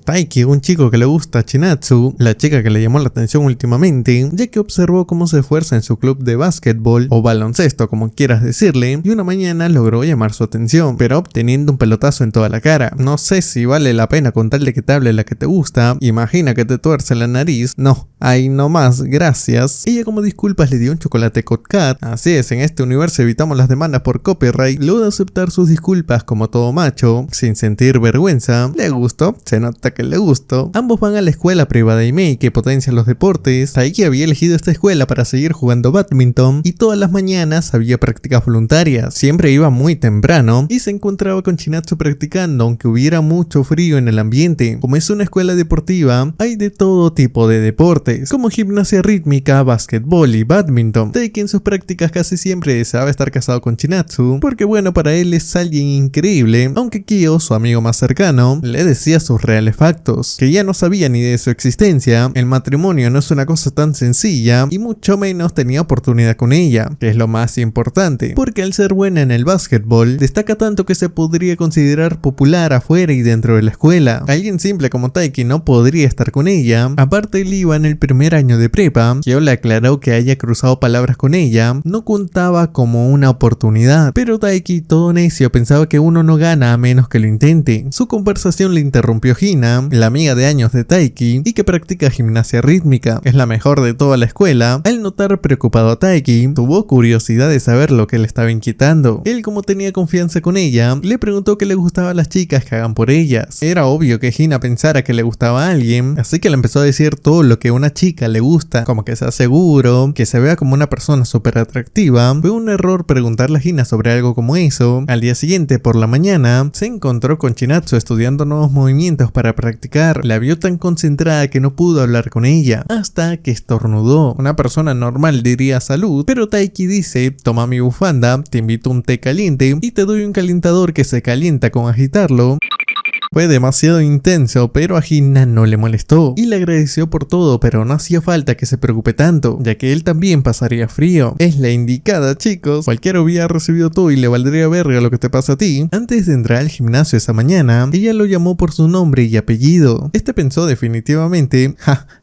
Taiki, un chico que le gusta a Chinatsu, la chica que le llamó la atención últimamente, ya que observó cómo se esfuerza en su club de básquetbol o baloncesto, como quieras decirle, y una mañana logró llamar su atención, pero obteniendo un pelotazo en toda la cara. No sé si vale la pena contarle que te hable la que te gusta, imagina que te tuerce la nariz, no, ahí no más, gracias. Ella como disculpas le dio un chocolate Kit Kat. Así es, en este universo evitamos las demandas por copyright. Luego de aceptar sus disculpas como todo macho, sin sentir vergüenza, le gustó, se nota que le gustó. Ambos van a la escuela privada de Mei que potencia los deportes. Taiki había elegido esta escuela para seguir jugando badminton y todas las mañanas había prácticas voluntarias. Siempre iba muy temprano y se encontraba con Chinatsu practicando aunque hubiera mucho frío en el ambiente. Como es una escuela deportiva, hay de todo tipo de deportes, como gimnasia rítmica, básquetbol y badminton. Taiki en sus prácticas casi siempre deseaba estar casado con Chinatsu, porque bueno, para él es alguien increíble, aunque Kyo, su amigo más cercano, le decía sus reales factos, que ya no sabía ni de su existencia, el matrimonio no es una cosa tan sencilla y mucho menos tenía oportunidad con ella, que es lo más importante, porque al ser buena en el básquetbol, destaca tanto que se podría considerar popular afuera y dentro de la escuela. Alguien simple como Taiki no podría estar con ella, aparte él iba en el primer año de prepa. Kyo le aclaró que haya cruzado palabras con ella no contaba como una oportunidad, pero Taiki, todo necio, pensaba que uno no gana a menos que lo intente. Su conversación le interrumpió Hina, la amiga de años de Taiki y que practica gimnasia rítmica, es la mejor de toda la escuela. Al notar preocupado a Taiki, tuvo curiosidad de saber lo que le estaba inquietando. Él, como tenía confianza con ella, le preguntó qué le gustaban las chicas que hagan por ellas. Era obvio que Hina pensara que le gustaba a alguien, así que le empezó a decir todo lo que a una chica le gusta, como que sea seguro, que se vea como una persona súper atractiva. Fue un error preguntarle a Hina sobre algo como eso. Al día siguiente, por la mañana, se encontró con Chinatsu estudiando nuevos movimientos para practicar. La vio tan concentrada que no pudo hablar con ella, hasta que estornudó. Una persona normal diría salud, pero Taiki dice, toma mi bufanda, te invito a un té caliente y te doy un calentador que se calienta con agitarlo. Fue demasiado intenso, pero a Hina no le molestó y le agradeció por todo, pero no hacía falta que se preocupe tanto, ya que él también pasaría frío. Es la indicada, chicos. Cualquiera hubiera recibido todo y le valdría verga lo que te pasa a ti. Antes de entrar al gimnasio esa mañana, ella lo llamó por su nombre y apellido. Este pensó definitivamente,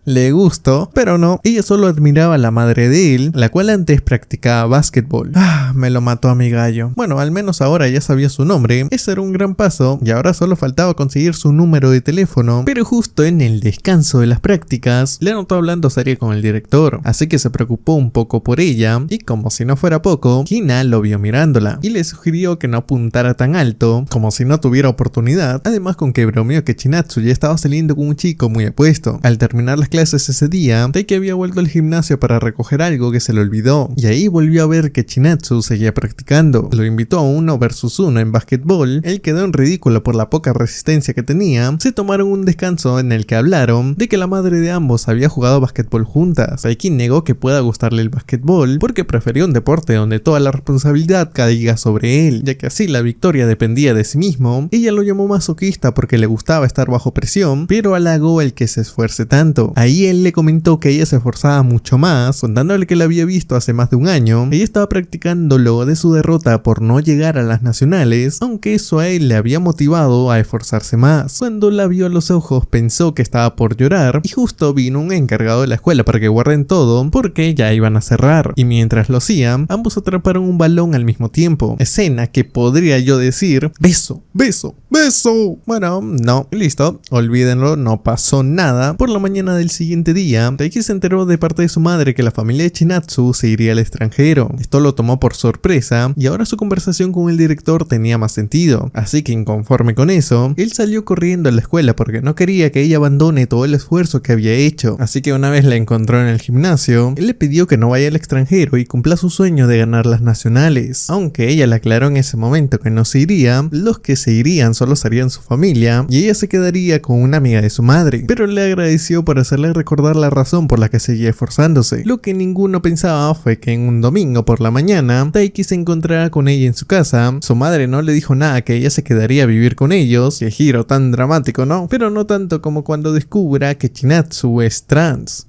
le gustó, pero no. Ella solo admiraba a la madre de él, la cual antes practicaba básquetbol. Me lo mató a mi gallo. Bueno, al menos ahora ya sabía su nombre. Ese era un gran paso y ahora solo faltaba conseguir su número de teléfono, pero justo en el descanso de las prácticas le notó hablando serio con el director, así que se preocupó un poco por ella y como si no fuera poco, Hina lo vio mirándola y le sugirió que no apuntara tan alto, como si no tuviera oportunidad, además con que bromeó que Chinatsu ya estaba saliendo con un chico muy apuesto. Al terminar las clases ese día, Taiki había vuelto al gimnasio para recoger algo que se le olvidó y ahí volvió a ver que Chinatsu seguía practicando. Lo invitó a 1 versus 1 en básquetbol, él quedó en ridículo por la poca resistencia que tenía. Se tomaron un descanso en el que hablaron de que la madre de ambos había jugado básquetbol juntas. Taiki negó que pueda gustarle el básquetbol porque prefería un deporte donde toda la responsabilidad caiga sobre él, ya que así la victoria dependía de sí mismo. Ella lo llamó masoquista porque le gustaba estar bajo presión, pero halagó el que se esfuerce tanto. Ahí él le comentó que ella se esforzaba mucho más, contándole que la había visto hace más de un año. Ella estaba practicando luego de su derrota por no llegar a las nacionales, aunque eso a él le había motivado a esforzarse más. Cuando la vio a los ojos pensó que estaba por llorar y justo vino un encargado de la escuela para que guarden todo porque ya iban a cerrar, y mientras lo hacían ambos atraparon un balón al mismo tiempo, escena que podría yo decir beso, beso, beso. Bueno, no, listo, olvídenlo, no pasó nada. Por la mañana del siguiente día, Taiki se enteró de parte de su madre que la familia de Chinatsu se iría al extranjero. Esto lo tomó por sorpresa y ahora su conversación con el director tenía más sentido, así que inconforme con eso, él salió corriendo a la escuela porque no quería que ella abandone todo el esfuerzo que había hecho. Así que una vez la encontró en el gimnasio, él le pidió que no vaya al extranjero y cumpla su sueño de ganar las nacionales. Aunque ella le aclaró en ese momento que no se iría, los que se irían solo serían su familia y ella se quedaría con una amiga de su madre. Pero le agradeció por hacerle recordar la razón por la que seguía esforzándose. Lo que ninguno pensaba fue que en un domingo por la mañana, Taiki se encontrara con ella en su casa. Su madre no le dijo nada que ella se quedaría a vivir con ellos, que giro tan dramático, ¿no? Pero no tanto como cuando descubra que Chinatsu es trans.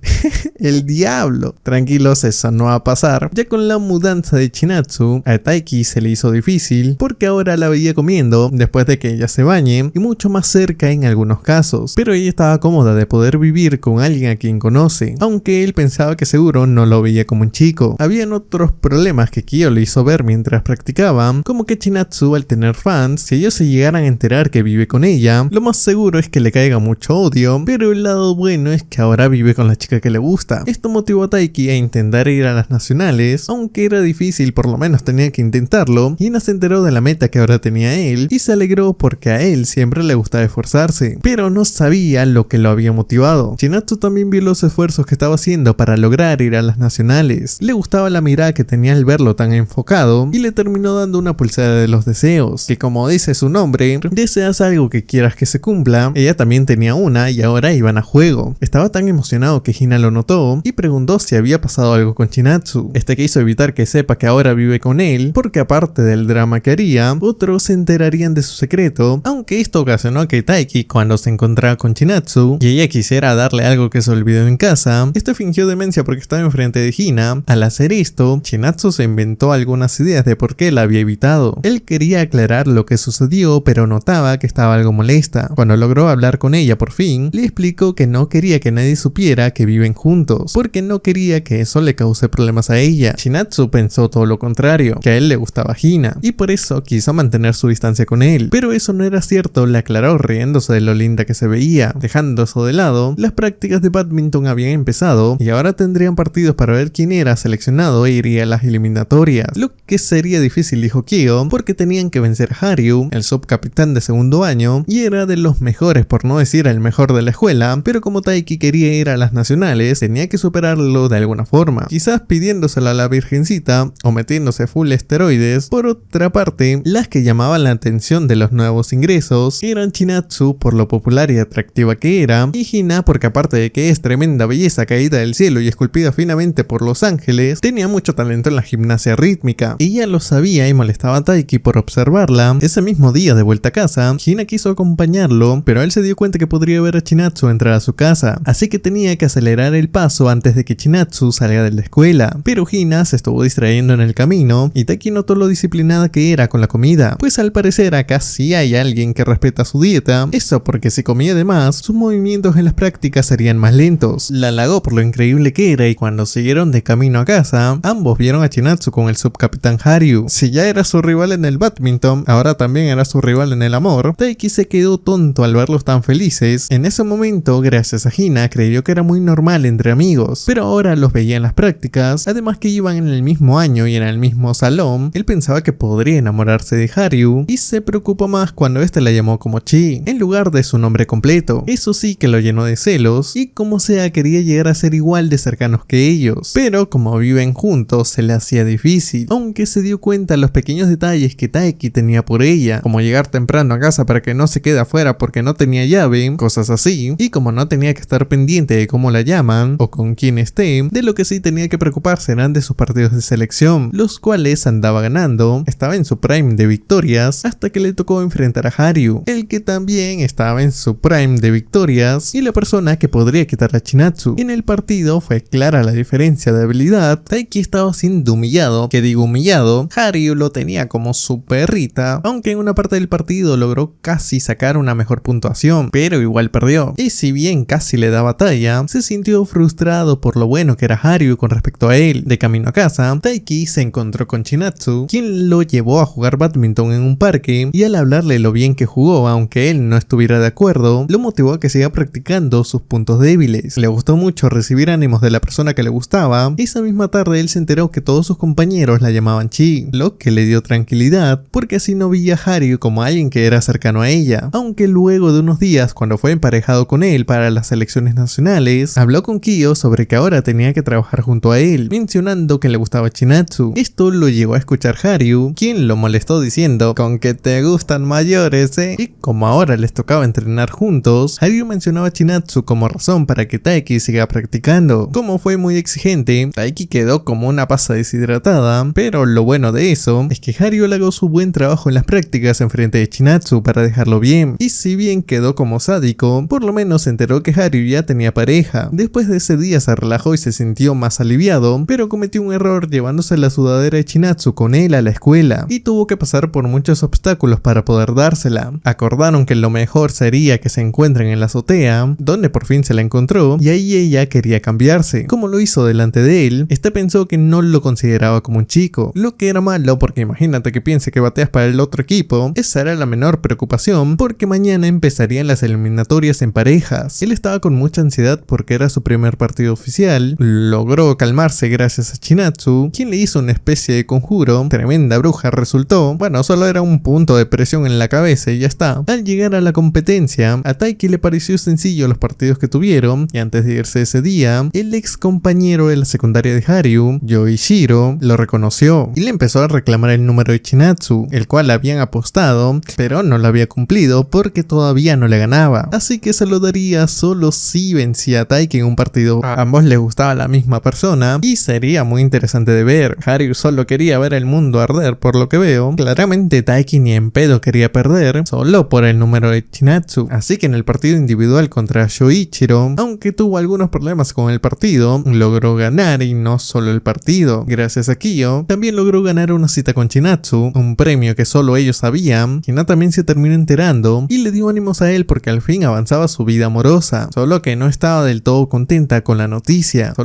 El diablo. Tranquilos, eso no va a pasar. Ya con la mudanza de Chinatsu, a Taiki se le hizo difícil porque ahora la veía comiendo después de que ella se bañe y mucho más cerca en algunos casos. Pero ella estaba cómoda de poder vivir con alguien a quien conoce, aunque él pensaba que seguro no lo veía como un chico. Habían otros problemas que Kyo le hizo ver mientras practicaban, como que Chinatsu, al tener fans, si ellos se llegaran a enterar que vive con ella, lo más seguro es que le caiga mucho odio, pero el lado bueno es que ahora vive con la chica que le gusta. Esto motivó a Taiki a intentar ir a las nacionales, aunque era difícil, por lo menos tenía que intentarlo. Hina se enteró de la meta que ahora tenía él y se alegró porque a él siempre le gustaba esforzarse, pero no sabía lo que lo había motivado. Chinatsu también vio los esfuerzos que estaba haciendo para lograr ir a las nacionales. Le gustaba la mirada que tenía al verlo tan enfocado y le terminó dando una pulsera de los deseos, que como dice su nombre, deseas algo que quieras que se cumpla. Ella también tenía una y ahora iban a juego. Estaba tan emocionado que Hina lo notó y preguntó si había pasado algo con Chinatsu. Este quiso evitar que sepa que ahora vive con él, porque aparte del drama que haría, otros se enterarían de su secreto, aunque esto ocasionó que Taiki, cuando se encontraba con Chinatsu y ella quisiera darle algo que se olvidó en casa, este fingió demencia porque estaba enfrente de Hina. Al hacer esto, Chinatsu se inventó algunas ideas de por qué la había evitado. Él quería aclarar lo que sucedió, pero notaba que estaba algo molesta. Cuando logró hablar con ella por fin, le explicó que no quería que nadie supiera que viven juntos, porque no quería que eso le cause problemas a ella. Chinatsu pensó todo lo contrario, que a él le gustaba Hina, y por eso quiso mantener su distancia con él. Pero eso no era cierto, le aclaró riéndose de lo linda que se veía. Dejando eso de lado, las prácticas de badminton habían empezado y ahora tendrían partidos para ver quién era seleccionado e iría a las eliminatorias. Lo que sería difícil, dijo Kyo, porque tenían que vencer a Haryu, el subcapitán de segundo año, y era de los mejores, por no decir el mejor de la escuela, pero como Taiki quería ir a las nacionales, tenía que superarlo de alguna forma, quizás pidiéndosela a la virgencita o metiéndose full esteroides. Por otra parte, las que llamaban la atención de los nuevos ingresos eran Chinatsu por lo popular y atractiva que era, y Hina porque aparte de que es tremenda belleza caída del cielo y esculpida finamente por los ángeles, tenía mucho talento en la gimnasia rítmica. Ella lo sabía y molestaba a Taiki por observarla. Ese mismo día de vuelta a casa, Hina quiso acompañarlo, pero él se dio cuenta que podría ver a Chinatsu entrar a su casa, así que tenía que acelerar el paso antes de que Chinatsu salga de la escuela. Pero Hina se estuvo distrayendo en el camino y Taiki notó lo disciplinada que era con la comida, pues al parecer acá sí hay alguien que respeta su dieta. Eso porque si comía de más, sus movimientos en las prácticas serían más lentos. La halagó por lo increíble que era y cuando siguieron de camino a casa, ambos vieron a Chinatsu con el subcapitán Haryu. Si ya era su rival en el badminton, ahora también era su rival en el amor. Taiki se quedó tonto al verlos tan felices. En ese momento, gracias a Hina, creyó que era muy normal entre amigos, pero ahora los veía en las prácticas, además que iban en el mismo año y en el mismo salón. Él pensaba que podría enamorarse de Haryu y se preocupó más cuando este la llamó como Chi, en lugar de su nombre completo. Eso sí que lo llenó de celos y como sea quería llegar a ser igual de cercanos que ellos, pero como viven juntos se le hacía difícil, aunque se dio cuenta de los pequeños detalles que Taiki tenía por ella, como llegar temprano a casa para que no se quede afuera porque no tenía llave, cosas así, y como no tenía que estar pendiente de cómo la llaman o con quién esté. De lo que sí tenía que preocuparse eran de sus partidos de selección, los cuales andaba ganando. Estaba en su prime de victorias hasta que le tocó enfrentar a Haryu, el que también estaba en su prime de victorias y la persona que podría quitar a Chinatsu. En el partido fue clara la diferencia de habilidad. Taiki estaba siendo humillado, que digo humillado, Haryu lo tenía como su perrita, aunque en una parte del partido logró casi sacar una mejor puntuación, pero igual perdió. Y si bien casi le da batalla, se sintió frustrado por lo bueno que era Haryu con respecto a él. De camino a casa, Taiki se encontró con Chinatsu, quien lo llevó a jugar badminton en un parque, y al hablarle lo bien que jugó, aunque él no estuviera de acuerdo, lo motivó a que siga practicando sus puntos débiles. Le gustó mucho recibir ánimos de la persona que le gustaba. Esa misma tarde él se enteró que todos sus compañeros la llamaban Chi, lo que le dio tranquilidad, porque así no veía a Haryu como alguien que era cercano a ella. Aunque luego de unos días, cuando fue emparejado con él para las selecciones nacionales, habló con Kyo sobre que ahora tenía que trabajar junto a él, mencionando que le gustaba Chinatsu. Esto lo llevó a escuchar Haryu, quien lo molestó diciendo: "Con que te gustan mayores, ¿eh?". Y como ahora les tocaba entrenar juntos, Haryu mencionaba a Chinatsu como razón para que Taiki siga practicando. Como fue muy exigente, Taiki quedó como una pasa deshidratada, pero lo bueno de eso es que Haryu halagó su buen trabajo en las prácticas enfrente de Chinatsu para dejarlo bien, y si bien quedó como sádico, por lo menos se enteró que Haryu ya tenía pareja. Después de ese día se relajó y se sintió más aliviado, pero cometió un error llevándose la sudadera de Chinatsu con él a la escuela, y tuvo que pasar por muchos obstáculos para poder dársela. Acordaron que lo mejor sería que se encuentren en la azotea, donde por fin se la encontró, y ahí ella quería cambiarse. Como lo hizo delante de él, este pensó que no lo consideraba como un chico, lo que era malo porque imagínate que piense que bateas para el otro equipo. Esa era la menor preocupación porque mañana empezarían las eliminatorias en parejas. Él estaba con mucha ansiedad porque era su primer partido oficial. Logró calmarse gracias a Chinatsu, quien le hizo una especie de conjuro. Tremenda bruja resultó. Bueno, solo era un punto de presión en la cabeza y ya está. Al llegar a la competencia, a Taiki le pareció sencillo los partidos que tuvieron, y antes de irse ese día, el ex compañero de la secundaria de Haryu, Yoichiro, lo reconoció y le empezó a reclamar el número de Chinatsu, el cual habían apostado, pero no lo había cumplido porque todavía no le ganaba. Así que se lo daría solo si vencía a Taiki en un partido. A ambos les gustaba la misma persona y sería muy interesante de ver. Haryu solo quería ver el mundo arder por lo que veo. Claramente Taiki ni en pedo quería perder, solo por el número de Chinatsu. Así que en el partido individual contra Yoichiro, aunque tuvo algunos problemas con el partido, logró ganar, y no solo el partido. Gracias a Kiyo, también logró ganar una cita con Chinatsu, un premio que solo ellos sabían. Hina también se terminó enterando y le dio ánimos a él porque al fin avanzaba su vida amorosa, solo que no estaba del todo contenta con la noticia.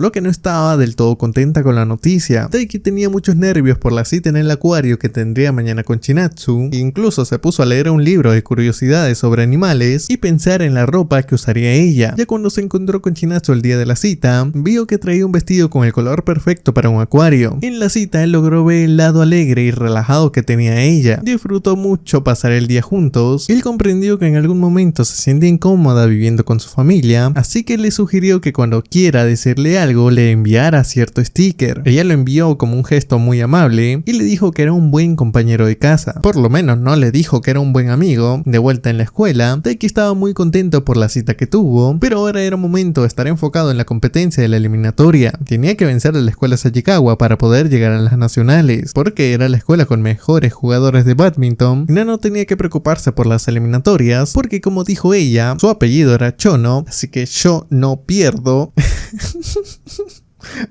Taiki tenía muchos nervios por la cita en el acuario que tendría mañana con Chinatsu, e incluso se puso a leer un libro de curiosidades sobre animales y pensar en la ropa que usaría ella. Ya cuando se encontró con Chinatsu el día de la cita, vio que traía un vestido con el color perfecto para un acuario. En la cita él logró ver el lado alegre y relajado que tenía ella. Disfrutó mucho pasar el día juntos. Él comprendió que en algún momento se siente incómoda viviendo con su familia, así que le sugirió que cuando quiera decirle algo le enviara cierto sticker. Ella lo envió como un gesto muy amable y le dijo que era un buen compañero de casa. Por lo menos no le dijo que era un buen amigo. De vuelta en la escuela, Taiki estaba muy contento por la cita que tuvo, pero ahora era momento de estar enfocado en la competencia de la eliminatoria. Tenía que vencer a la escuela Sachikawa para poder llegar a las nacionales, porque era la escuela con mejores jugadores de badminton. Hina no tenía que preocuparse por las eliminatorias, porque como dijo ella, su apellido era Chono, así que yo no pierdo.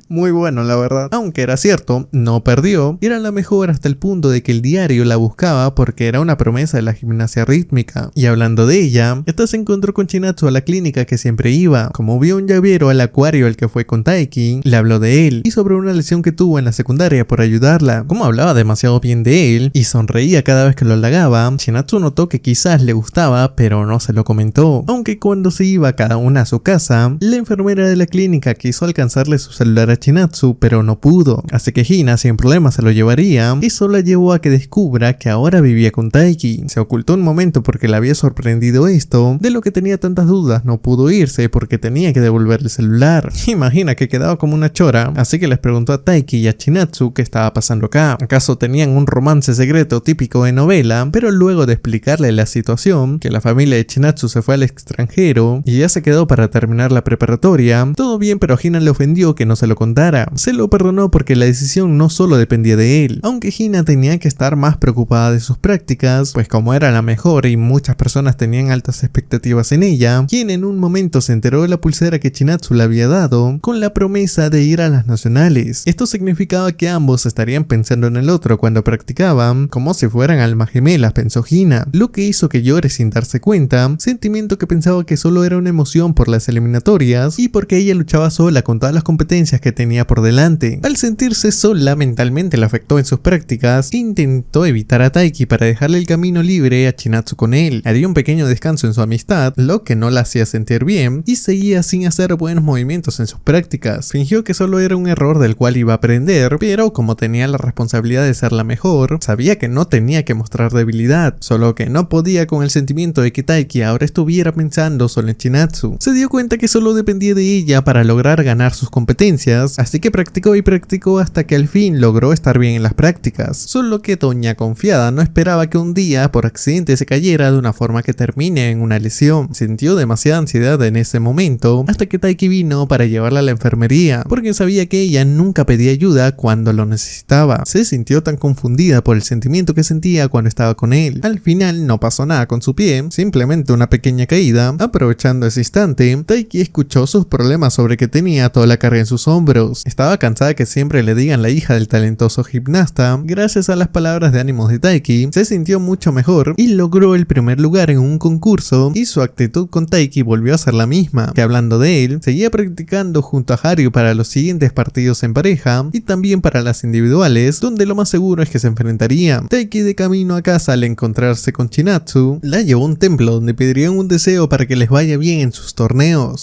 Muy bueno, la verdad. Aunque era cierto, no perdió. Era la mejor hasta el punto de que el diario la buscaba porque era una promesa de la gimnasia rítmica. Y hablando de ella, esta se encontró con Chinatsu a la clínica que siempre iba. Como vio un llavero al acuario al que fue con Taiki, le habló de él y sobre una lesión que tuvo en la secundaria por ayudarla. Como hablaba demasiado bien de él y sonreía cada vez que lo halagaba, Chinatsu notó que quizás le gustaba, pero no se lo comentó. Aunque cuando se iba cada una a su casa, la enfermera de la clínica quiso alcanzarle su celular a Chinatsu, pero no pudo, así que Hina sin problema se lo llevaría. Eso la llevó a que descubra que ahora vivía con Taiki. Se ocultó un momento porque le había sorprendido esto, de lo que tenía tantas dudas. No pudo irse porque tenía que devolver el celular. Imagina que quedaba como una chora, así que les preguntó a Taiki y a Chinatsu qué estaba pasando acá. ¿Acaso tenían un romance secreto típico de novela? Pero luego de explicarle la situación, que la familia de Chinatsu se fue al extranjero y ya se quedó para terminar la preparatoria, todo bien, pero Hina le ofendió que no se lo contara. Se lo perdonó porque la decisión no solo dependía de él, aunque Hina tenía que estar más preocupada de sus prácticas, pues como era la mejor y muchas personas tenían altas expectativas en ella, quien en un momento se enteró de la pulsera que Chinatsu le había dado con la promesa de ir a las nacionales. Esto significaba que ambos estarían pensando en el otro cuando practicaban, como si fueran almas gemelas, pensó Hina, lo que hizo que llore sin darse cuenta, sentimiento que pensaba que solo era una emoción por las eliminatorias y porque ella luchaba sola con todas las competencias que tenía por delante. Al sentirse sola, mentalmente le afectó en sus prácticas. Intentó evitar a Taiki para dejarle el camino libre a Chinatsu con él. Haría un pequeño descanso en su amistad, lo que no la hacía sentir bien, y seguía sin hacer buenos movimientos en sus prácticas. Fingió que solo era un error del cual iba a aprender, pero como tenía la responsabilidad de ser la mejor, sabía que no tenía que mostrar debilidad, solo que no podía con el sentimiento de que Taiki ahora estuviera pensando solo en Chinatsu. Se dio cuenta que solo dependía de ella para lograr ganar sus competencias, competencias, así que practicó y practicó hasta que al fin logró estar bien en las prácticas. Solo que Doña Confiada no esperaba que un día por accidente se cayera de una forma que termine en una lesión. Sintió demasiada ansiedad en ese momento hasta que Taiki vino para llevarla a la enfermería, porque sabía que ella nunca pedía ayuda cuando lo necesitaba. Se sintió tan confundida por el sentimiento que sentía cuando estaba con él. Al final no pasó nada con su pie, simplemente una pequeña caída. Aprovechando ese instante, Taiki escuchó sus problemas sobre que tenía toda la carga en sus hombros. Estaba cansada que siempre le digan la hija del talentoso gimnasta. Gracias a las palabras de ánimos de Taiki, se sintió mucho mejor y logró el primer lugar en un concurso, y su actitud con Taiki volvió a ser la misma, que hablando de él, seguía practicando junto a Haryu para los siguientes partidos en pareja y también para las individuales, donde lo más seguro es que se enfrentarían. Taiki, de camino a casa al encontrarse con Chinatsu, la llevó a un templo donde pedirían un deseo para que les vaya bien en sus torneo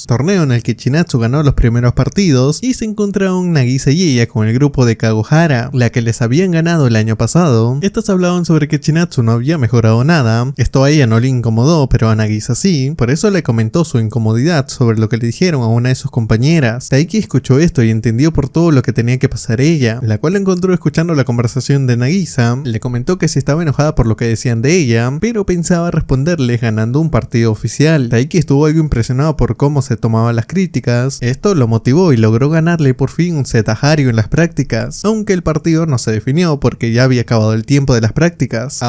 en el que Chinatsu ganó los primeros partidos y se encontraron Nagisa y ella con el grupo de Kagohara, la que les habían ganado el año pasado. Estas hablaban sobre que Chinatsu no había mejorado nada. Esto a ella no le incomodó, pero a Nagisa sí, por eso le comentó su incomodidad sobre lo que le dijeron a una de sus compañeras. Taiki escuchó esto y entendió por todo lo que tenía que pasar ella, la cual encontró escuchando la conversación de Nagisa. Le comentó que si estaba enojada por lo que decían de ella, pero pensaba responderles ganando un partido oficial. Taiki estuvo algo impresionado por cómo se tomaban las críticas. Esto lo motivó y logró ganarle por fin un set a Haryu en las prácticas, aunque el partido no se definió porque ya había acabado el tiempo de las prácticas.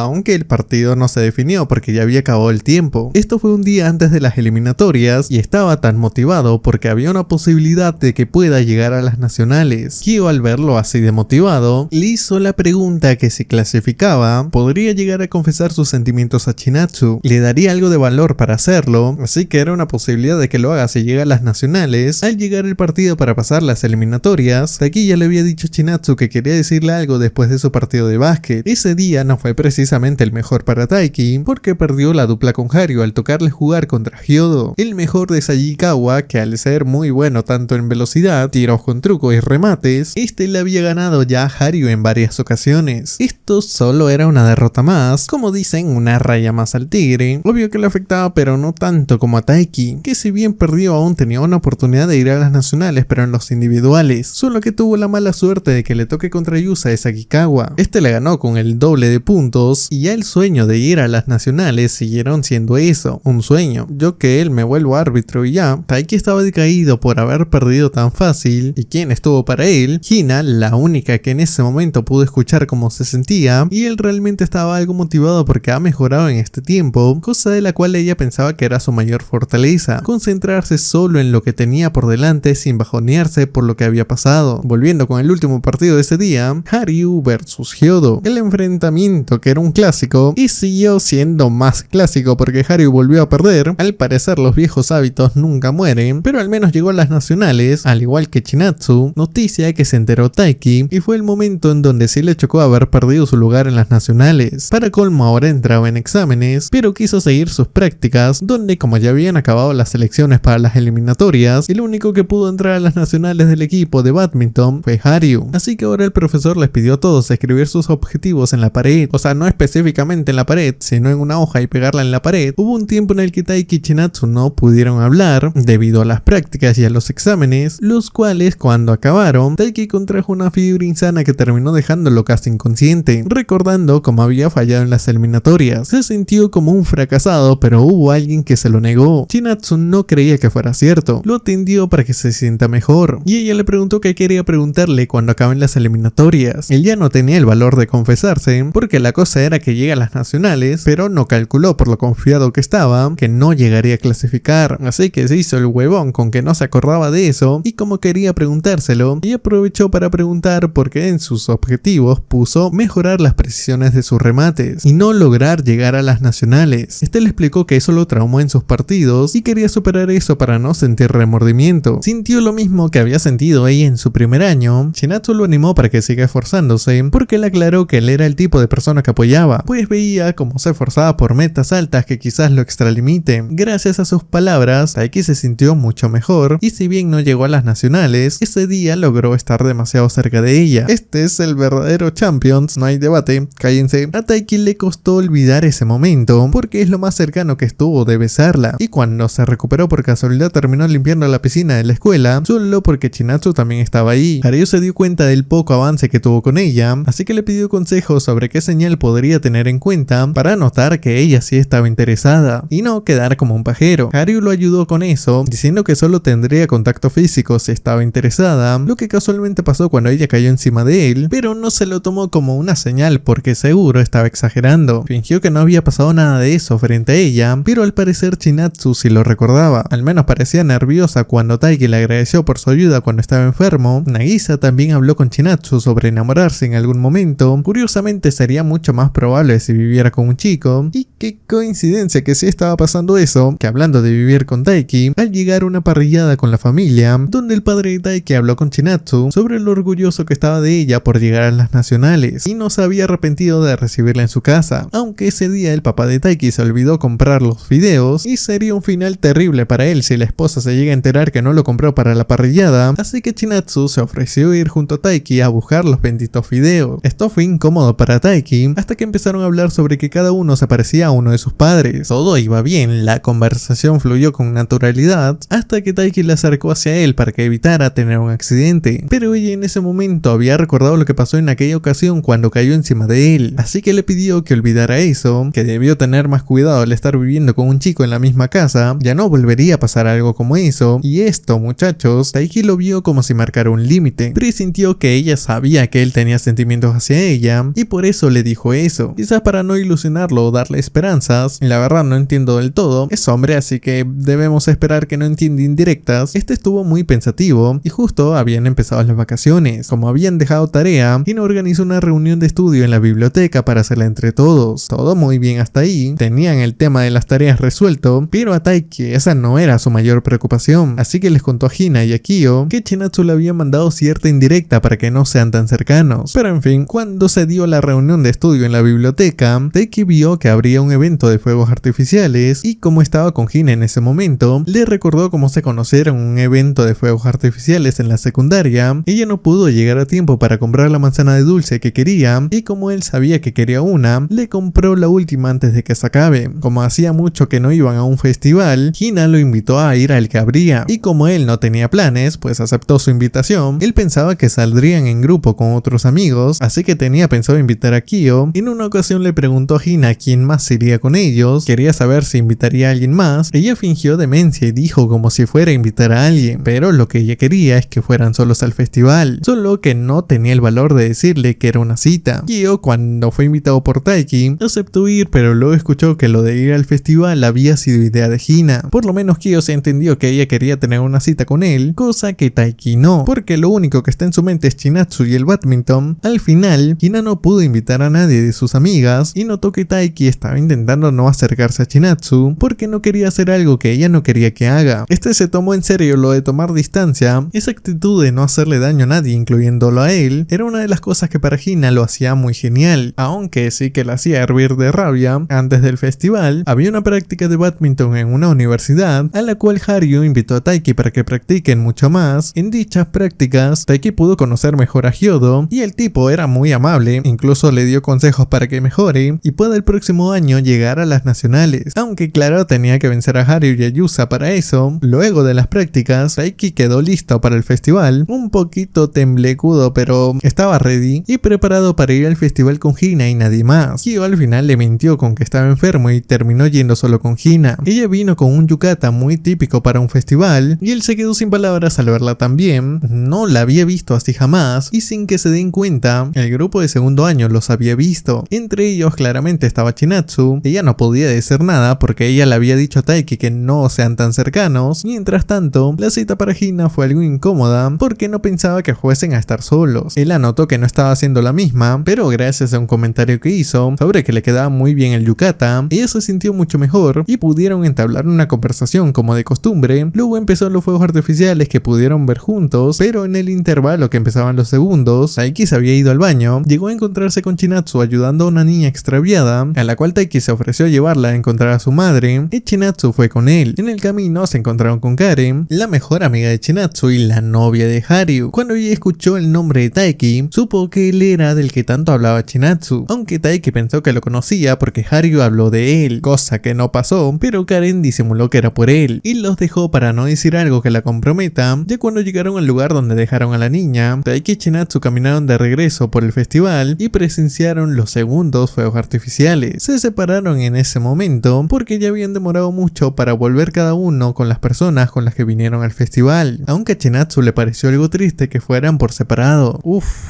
Esto fue un día antes de las eliminatorias y estaba tan motivado porque había una posibilidad de que pueda llegar a las nacionales. Kyo, al verlo así de motivado, le hizo la pregunta que si clasificaba, podría llegar a confesar sus sentimientos a Chinatsu. Le daría algo de valor para hacerlo, así que era una posibilidad de que lo haga si llega a las nacionales. Al llegar el partido para pasar las eliminatorias, Taiki ya le había dicho a Chinatsu que quería decirle algo después de su partido de básquet. Ese día no fue precisamente el mejor para Taiki, porque perdió la dupla con Haryu al tocarle jugar contra Hyodo, el mejor de Saikawa, que al ser muy bueno tanto en velocidad, tiros con truco y remates, este le había ganado ya a Haryu en varias ocasiones. Esto solo era una derrota más, como dicen, una raya más al tigre. Obvio que le afectaba, pero no tanto como a Taiki, que si bien perdió aún tenía una oportunidad de ir a las nacionales, pero en los individuales, solo que tuvo la mala suerte de que le toque contra Yusa de Saikawa. Este le ganó con el doble de puntos y ya el sueño de ir a las nacionales siguieron siendo eso, un sueño. Yo que él me vuelvo árbitro y ya. Taiki estaba decaído por haber perdido tan fácil. ¿Y quién estuvo para él? Hina, la única que en ese momento pudo escuchar cómo se sentía, y él realmente estaba algo motivado porque ha mejorado en este tiempo, cosa de la cual ella pensaba que era su mayor fortaleza, concentrarse solo en lo que tenía por delante sin bajonearse por lo que había pasado. Volviendo con el último partido de ese día, Haryu vs Hyodo, el enfrentamiento que era un clásico y siguió siendo más clásico porque Haryu volvió a perder. Al parecer los viejos hábitos nunca mueren, pero al menos llegó a las nacionales, al igual que Chinatsu, noticia que se enteró Taiki, y fue el momento en donde sí le chocó haber perdido su lugar en las nacionales. Para colmo ahora entraba en exámenes, pero quiso seguir sus prácticas, donde como ya habían acabado las selecciones para las eliminatorias, el único que pudo entrar a las nacionales del equipo de badminton fue Haryu. Así que ahora el profesor les pidió a todos escribir sus objetivos en la pared, o sea, no específicamente en la pared, sino en una hoja y pegarla en la pared. Hubo un tiempo en el que Taiki y Chinatsu no pudieron hablar debido a las prácticas y a los exámenes, los cuales cuando acabaron, Taiki contrajo una fiebre insana que terminó dejándolo casi inconsciente, recordando cómo había fallado en las eliminatorias. Se sintió como un fracasado, pero hubo alguien que se lo negó. Chinatsu no creía que fuera cierto, lo atendió para que se sienta mejor, y ella le preguntó qué quería preguntarle cuando acaben las eliminatorias. Él ya no tenía el valor de confesarse, porque la cosa era que llega a las nacionales, pero no calculó por lo confiado que estaba, que no llegaría a clasificar, así que se hizo el huevón con que no se acordaba de eso, y como quería preguntárselo, y aprovechó para preguntar porque en sus objetivos puso mejorar las precisiones de sus remates, y no lograr llegar a las nacionales. Este le explicó que eso lo traumó en sus partidos, y quería superar eso para no sentir remordimiento. Sintió lo mismo que había sentido ella en su primer año. Chinatsu lo animó para que siga esforzándose, porque le aclaró que él era el tipo de persona que apoyaba, pues veía cómo se esforzaba por metas altas que quizás lo extralimiten. Gracias a sus palabras, Taiki se sintió mucho mejor, y si bien no llegó a las nacionales, ese día logró estar demasiado cerca de ella. Este es el verdadero Champions, no hay debate, cállense. A Taiki le costó olvidar ese momento, porque es lo más cercano que estuvo de besarla, y cuando se recuperó por casualidad terminó limpiando la piscina de la escuela, solo solo porque Chinatsu también estaba ahí. Haruo se dio cuenta del poco avance que tuvo con ella, así que le pidió consejos sobre qué señal podría tener en cuenta para notar que ella sí estaba interesada y no quedar como un pajero. Haruo lo ayudó con eso, diciendo que solo tendría contacto físico si estaba interesada, lo que casualmente pasó cuando ella cayó encima de él, pero no se lo tomó como una señal porque seguro estaba exagerando. Fingió que no había pasado nada de eso frente a ella, pero al parecer Chinatsu sí lo recordaba. Al menos parecía nerviosa cuando Taiki le agradeció por su ayuda cuando estaba enfermo. Nagisa también habló con Chinatsu sobre enamorarse en algún momento. Curiosamente sería mucho más probable si viviera con un chico. Y qué coincidencia que sí estaba pasando eso, que hablando de vivir con Taiki, al llegar a una parrillada con la familia, donde el padre de Taiki habló con Chinatsu sobre lo orgulloso que estaba de ella por llegar a las nacionales y no se había arrepentido de recibirla en su casa, aunque ese día el papá de Taiki se olvidó comprar los fideos y sería un final terrible para él si la esposa se llega a enterar que no lo compró para la parrillada, así que Chinatsu se ofreció ir junto a Taiki a buscar los benditos fideos. Esto fue incómodo para Taiki hasta que empezaron a hablar sobre que cada uno se parecía a uno de sus padres. Todo iba bien, la conversación fluyó con naturalidad hasta que Taiki le acercó hacia él para que evitara tener un accidente, pero ella en ese momento había recordado lo que pasó en aquella ocasión cuando cayó encima de él, así que le pidió que olvidara eso, que debió tener más cuidado al estar viviendo con un chico en la misma casa, ya no volvería a pasar algo como eso. Y esto, muchachos, Taiki lo vio como si marcara un límite, presintió que ella sabía que él tenía sentimientos hacia ella y por eso le dijo eso, quizás para no ilusionarlo o darle esperanzas. La verdad no entiendo del todo, es hombre, así que debemos esperar que no entienda indirectas. Este estuvo muy pensativo y justo habían empezado las vacaciones. Como habían dejado tarea, Hina organizó una reunión de estudio en la biblioteca para hacerla entre todos. Todo muy bien hasta ahí, tenían el tema de las tareas resuelto, pero a Taiki esa no era su mayor preocupación, así que les contó a Hina y a Kyo que Chinatsu le había mandado cierta indirecta para que no sean tan cercanos. Pero en fin, cuando se dio la reunión de estudio en la biblioteca, Taiki vio que habría un evento de fuegos artificiales y como estaba con Hina en ese momento, le recordó cómo se conocieron en un evento de fuegos artificiales en la secundaria. Ella no pudo llegar a tiempo para comprar la manzana de dulce que quería y como él sabía que quería una, le compró la última antes de que se acabe. Como hacía mucho que no iban a un festival, Hina lo invitó a ir al que habría y como él no tenía planes, pues aceptó su invitación. Él pensaba que saldrían en grupo con otros amigos, así que tenía pensado invitar a Kyo. En una ocasión le preguntó a Hina quién más iría con ellos, quería saber si invitaría a alguien más. Ella fingió demencia y dijo como si fuera a invitar a alguien, pero lo que ella quería es que fueran solos al festival, solo que no tenía el valor de decirle que era una cita. Kyo, cuando fue invitado por Taiki, aceptó ir, pero luego escuchó que lo de ir al festival había sido idea de Hina. Por lo menos Kyo se entendió que ella quería tener una cita con él, cosa que Taiki no, porque lo único que está en su mente es Chinatsu y el badminton. Al final, Hina no pudo invitar a nadie de sus amigas y notó que Taiki estaba intentando no acercarse a Chinatsu porque no quería hacer algo que ella no quería que haga. Este se tomó en serio lo de tomar distancia. Esa actitud de no hacerle daño a nadie, incluyéndolo a él, era una de las cosas que para Hina lo hacía muy genial, aunque sí que la hacía hervir de rabia. Antes del festival, había una práctica de badminton en una universidad a la cual Haruo invitó a Taiki para que practiquen mucho más. En dichas prácticas, Taiki pudo conocer mejor a Hyodo y el tipo era muy amable, incluso le dio consejos para que mejore y pueda el próximo año llegar a las nacionales, aunque claro tenía que vencer a Haruo y a Yusa para eso. Luego de las prácticas, Taiki quedó listo para el festival, un poquito temblecudo pero estaba ready y preparado para ir al festival con Hina y nadie más. Kyo al final le mintió con que estaba enfermo y terminó yendo solo con Hina. Ella vino con un yukata muy típico para un festival y él se quedó sin palabras al verla también. No la había visto así jamás y sin que se den cuenta, el grupo de segundo año los había visto. Entre ellos claramente estaba Chinatsu. Ella no podía decir nada porque ella le había dicho a Taiki que no sean tan cercanos. Mientras tanto, la cita para Hina fue algo incómoda porque no pensaba que fuesen a estar solos. Él notó que no estaba haciendo la misma, pero gracias a un comentario que hizo sobre que le quedaba muy bien el yukata, ella se sintió mucho mejor y pudieron entablar una conversación como de costumbre. Luego empezó los fuegos artificiales que pudieron ver juntos, pero en el intervalo que empezaban los segundos, Taiki se había ido al baño, llegó a encontrarse con Chinatsu ayudando a una niña extraviada, a la cual Taiki se ofreció a llevarla a encontrar a su madre, y Chinatsu fue con él. En el camino se encontraron con Karen, la mejor amiga de Chinatsu y la novia de Haruo. Cuando ella escuchó el nombre de Taiki, supo que él era del que tanto hablaba Chinatsu, aunque Taiki pensó que lo conocía porque Haruo habló de él, cosa que no pasó, pero Karen disimuló que era por él, y los dejó para no decir algo que la comprometa. día, ya cuando llegaron al lugar donde dejaron a la niña, Taiki y Chinatsu caminaron de regreso por el festival y presenciaron los segundos fuegos artificiales. Se separaron en ese momento porque ya habían demorado mucho para volver cada uno con las personas con las que vinieron al festival, aunque a Chinatsu le pareció algo triste que fueran por separado.